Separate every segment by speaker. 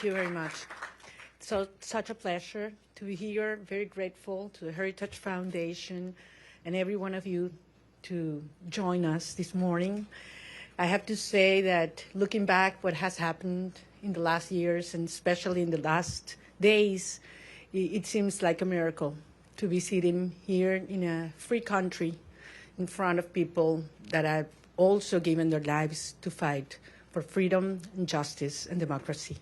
Speaker 1: you very much. So such a pleasure to be here. Very grateful to the Heritage Foundation and every one of you to join us this morning. I have to say that looking back what has happened in the last years and especially in the last days, it seems like a miracle to be sitting here in a free country in front of people that have also given their lives to fight for freedom and justice and democracy.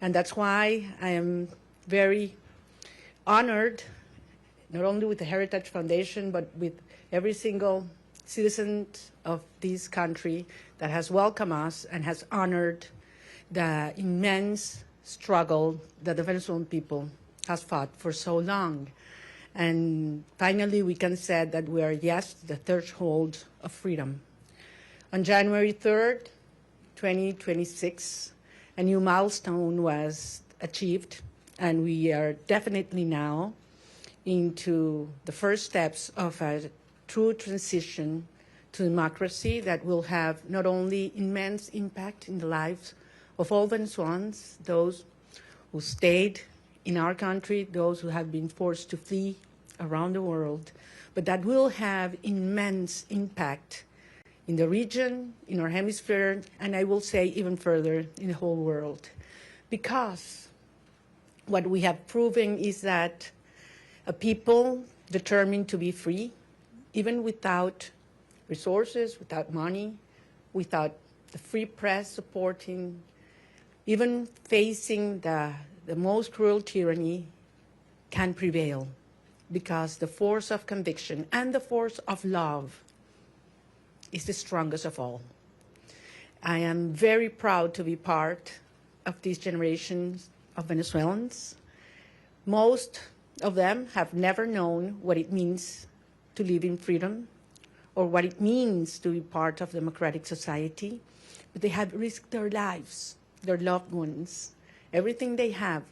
Speaker 1: And that's why I am very honored, not only with the Heritage Foundation, but with every single citizen of this country that has welcomed us and has honored the immense struggle that the Venezuelan people has fought for so long. And finally, we can say that we are, yes, the threshold of freedom. On January 3rd, 2026, a new milestone was achieved, and we are definitely now into the first steps of a true transition to democracy that will have not only immense impact in the lives of all Venezuelans, those who stayed in our country, those who have been forced to flee around the world, but that will have immense impact in the region, in our hemisphere, and I will say even further in the whole world. Because what we have proven is that a people determined to be free, even without resources, without money, without the free press supporting, even facing the most cruel tyranny, can prevail, because the force of conviction and the force of love is the strongest of all. I am very proud to be part of these generations of Venezuelans. Most of them have never known what it means to live in freedom or what it means to be part of democratic society, but they have risked their lives, their loved ones, everything they have,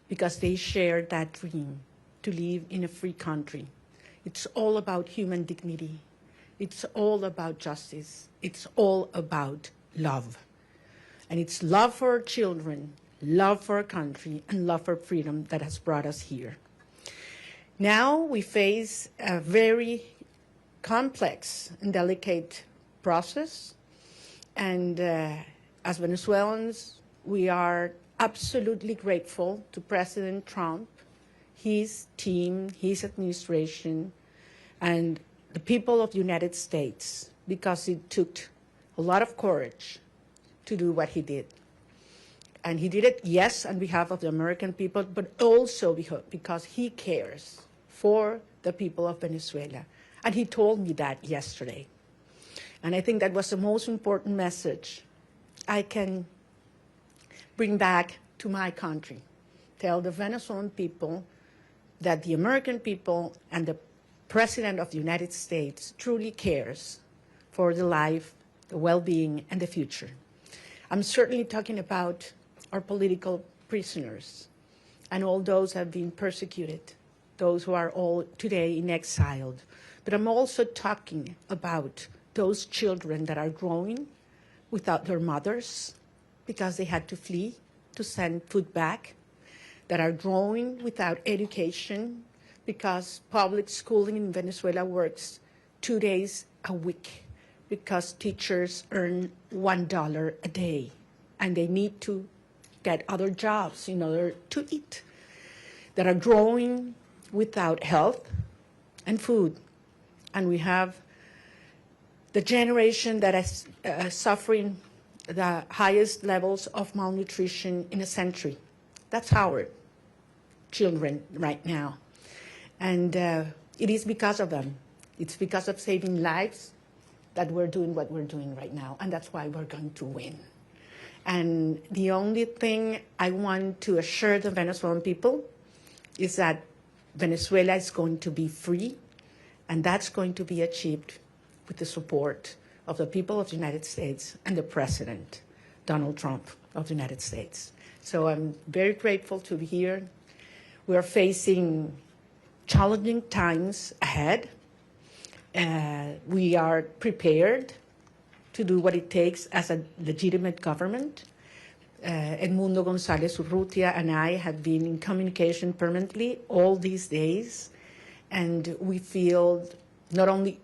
Speaker 1: because they share that dream to live in a free country. It's all about human dignity. It's all about justice. It's all about love. And it's love for our children, love for our country, and love for freedom that has brought us here. Now we face a very complex and delicate process. And as Venezuelans, we are absolutely grateful to President Trump, his team, his administration, and the people of the United States, because it took a lot of courage to do what he did. And he did it, yes, on behalf of the American people, but also because he cares for the people of Venezuela. And he told me that yesterday. And I think that was the most important message I can bring back to my country. Tell the Venezuelan people that the American people and the President of the United States truly cares for the life, the well-being, and the future. I'm certainly talking about our political prisoners and all those who have been persecuted, those who are all today in exile. But I'm also talking about those children that are growing without their mothers because they had to flee to send food back, that are growing without education because public schooling in Venezuela works 2 days a week because teachers earn $1 a day and they need to get other jobs in order to eat, that are growing without health and food. And we have the generation that is suffering the highest levels of malnutrition in a century. That's our children right now. And it is because of them. It's because of saving lives that we're doing what we're doing right now. And that's why we're going to win. And the only thing I want to assure the Venezuelan people is that Venezuela is going to be free. And that's going to be achieved with the support of the people of the United States and the President, Donald Trump of the United States. So I'm very grateful to be here. We are facing challenging times ahead. We are prepared to do what it takes as a legitimate government. Edmundo González Urrutia and I have been in communication permanently all these days, and we feel not only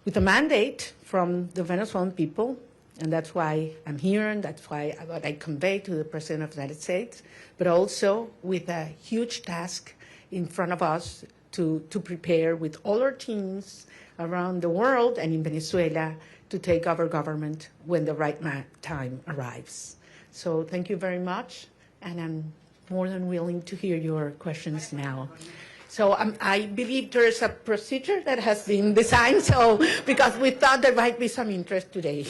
Speaker 1: with a mandate from the Venezuelan people, and that's why I'm here, and that's why what I convey to the President of the United States, but also with a huge task in front of us to prepare with all our teams around the world and in Venezuela to take over government when the right time arrives. So thank you very much, and I'm more than willing to hear your questions now. So I believe there is a procedure that has been designed, so because we thought there might be some interest today.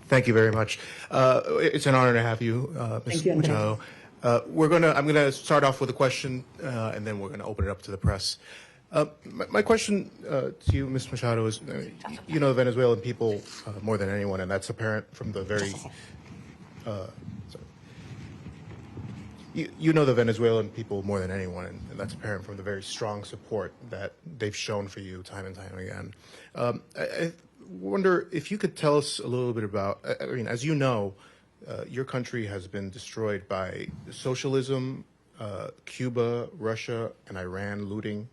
Speaker 2: Thank you very much. It's an honor to have you, Ms. Machado. I'm going to start off with a question, and then we're going to open it up to the press. My question to you, Ms. Machado, is you know the Venezuelan people more than anyone, and that's apparent from the very You know the Venezuelan people more than anyone, and that's apparent from the very strong support that they've shown for you time and time again. I wonder if you could tell us a little bit about, I mean, as you know, your country has been destroyed by socialism, Cuba, Russia, and Iran looting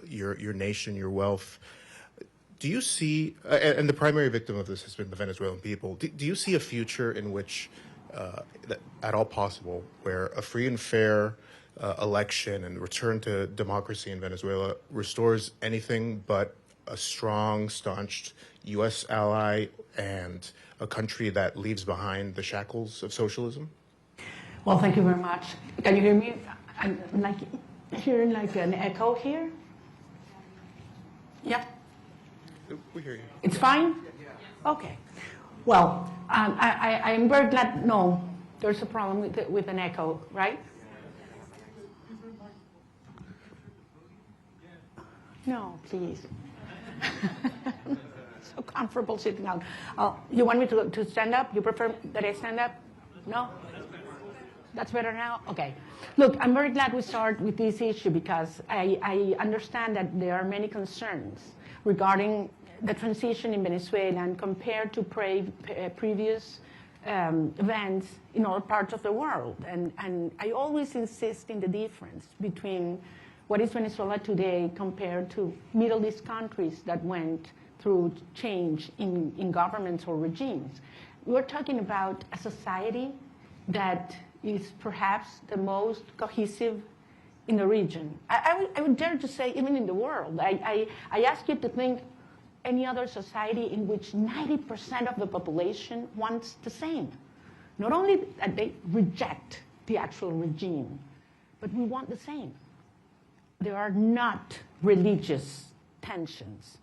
Speaker 2: your nation, your wealth. Do you see, and the primary victim of this has been the Venezuelan people, do you see a future in which at all possible, where a free and fair election and return to democracy in Venezuela restores anything but a strong, staunched U.S. ally and a country that leaves behind the shackles of socialism?
Speaker 3: Well, thank you very much. Can you hear me? I'm hearing like an echo here. Yeah?
Speaker 2: We hear you.
Speaker 3: It's fine? Okay. Well, I am very glad. No, there's a problem with an echo, right? No, please. So comfortable sitting down. You want me to stand up? You prefer that I stand up? No? That's better now? Okay. Look, I'm very glad we start with this issue because I understand that there are many concerns regarding the transition in Venezuela and compared to previous events in all parts of the world. And I always insist in the difference between what is Venezuela today compared to Middle East countries that went through change in governments or regimes. We're talking about a society that is perhaps the most cohesive in the region. I would dare to say even in the world. I ask you to think any other society in which 90% of the population wants the same. Not only that they reject the actual regime, but we want the same. There are not religious tensions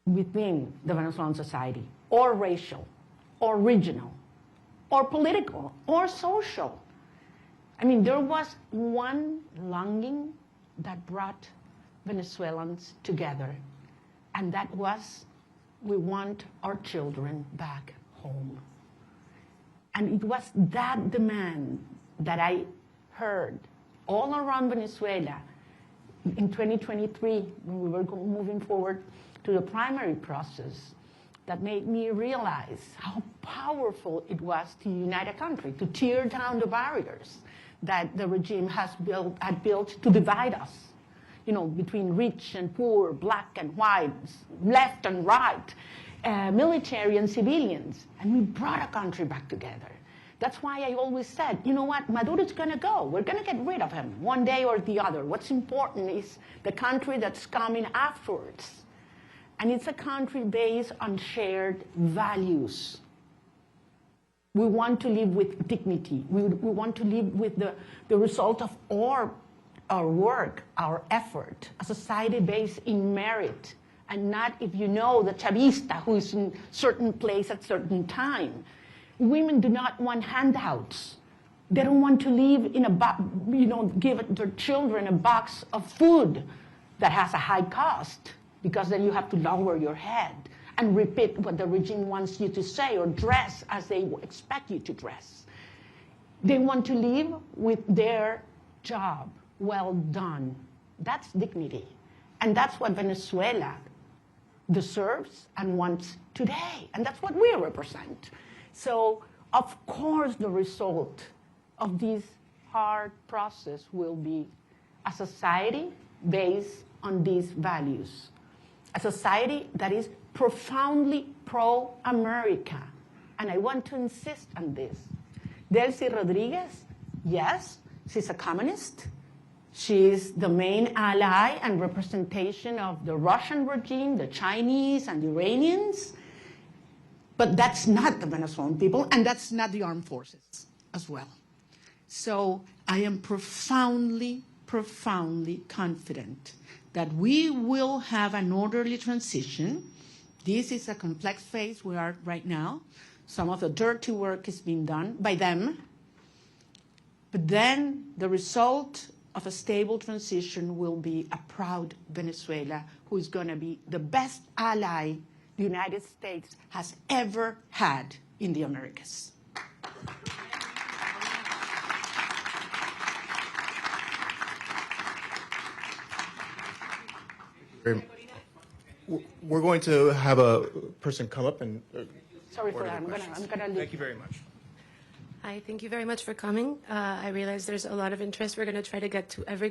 Speaker 3: within the Venezuelan society, or racial, or regional, or political, or social. I mean, there was one longing that brought Venezuelans together, and that was, we want our children back home. And it was that demand that I heard all around Venezuela in 2023, when we were moving forward to the primary process, that made me realize how powerful it was to unite a country, to tear down the barriers that the regime had built to divide us, you know, between rich and poor, black and white, left and right, military and civilians. And we brought a country back together. That's why I always said, you know what, Maduro's going to go. We're going to get rid of him one day or the other. What's important is the country that's coming afterwards. And it's a country based on shared values. We want to live with dignity. We want to live with the result of our work, our effort, a society based in merit, and not if you know the chavista who is in certain place at certain time. Women do not want handouts. They don't want to live in give their children a box of food that has a high cost, because then you have to lower your head and repeat what the regime wants you to say or dress as they expect you to dress. They want to live with their job well done. That's dignity. And that's what Venezuela deserves and wants today. And that's what we represent. So, of course, the result of this hard process will be a society based on these values, a society that is profoundly pro-America. And I want to insist on this. Delcy Rodriguez, yes, she's a communist. She's the main ally and representation of the Russian regime, the Chinese, and the Iranians. But that's not the Venezuelan people, and that's not the armed forces as well. So I am profoundly, profoundly confident that we will have an orderly transition. This is a complex phase we are right now. Some of the dirty work is being done by them. But then the result of a stable transition will be a proud Venezuela who is going to be the best ally the United States has ever had in the Americas.
Speaker 2: We're going to have a person come up and.
Speaker 3: Sorry for that. I'm gonna leave.
Speaker 2: Thank you very much.
Speaker 4: Hi, thank you very much for coming. I realize there's a lot of interest. We're going to try to get to every